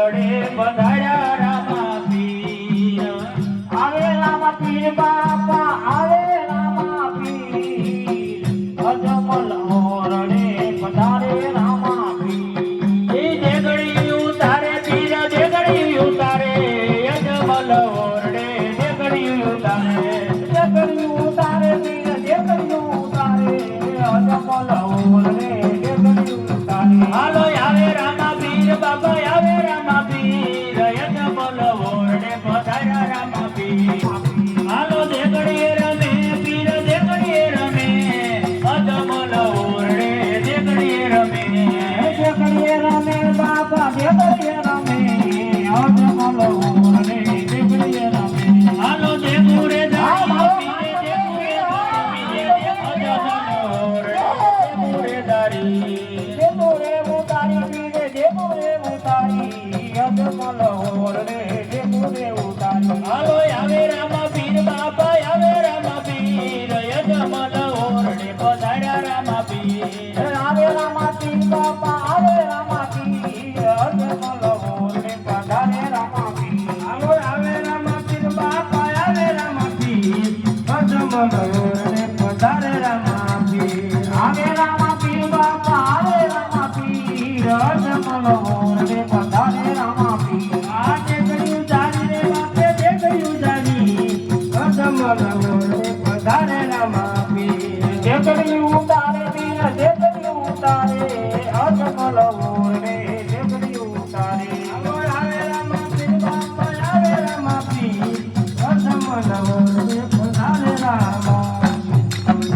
ઓરડે પધાર્યા રામા પીર આવે રામા પીર બાપા આવે રામા પીર અજમલ ઓરડે પધારે રામા પીર એ દેગડી ઉતારે પીર દેગડી ઉતારે અજમલ ઓરડે દેગડી ઉતારે દેગડી ઉતારે પીર દેગડી ઉતારે અજમલ ઓરડે દેગડી ઉતારે હાલો આવે રામા પીર બાપા આવે રામા પીર અજમલ ઓરડે પધાર્યા રામા પીર હાલો દેગડીએ રમે પીર દેગડીએ રમે અજમલ ઓરડે દેગડીએ રમે દેગડીએ રમે બાપા દેગડીએ રમે અજમલ ઓરડે દેગડીએ રમે હાલો દેગુરે દારી પીરે દેગુરે અજમલ ઓરડે દેગુરે દારી દેગુરે ઉતારી પીરે દેગુરે ઉતારી અજમલ ઓરડે દેગુરે ઉતારી હાલો આવે રામા પીર બાપા આવે રામા પીર અજમલ ઓરડે પધાર્યા રામા પીર આવે રામા પીર બાપા આવે રામા પીર અજમલ ઓરડે પધારે રામા પીર હાલો આવે રામા પીર બાપા આવે રામા પીર અજમલ ઓરડે પધારે રામા પીર આવે રામા પીર બાપા આવે રામા પીર અજમલ ઓરડે પધારે રામા પીર આ દેગડી ઉતારી રે બાપે દેગડી ઉતારી અજમલ ઓરડે પધારે રામા પીર દેગડી ઉતારે પીર દેગડી ઉતારે અજમલ ઓરડે દેગડી ઉતારે હાલો આવે રામા પીર બાપા આવે રામા પીર અજમલ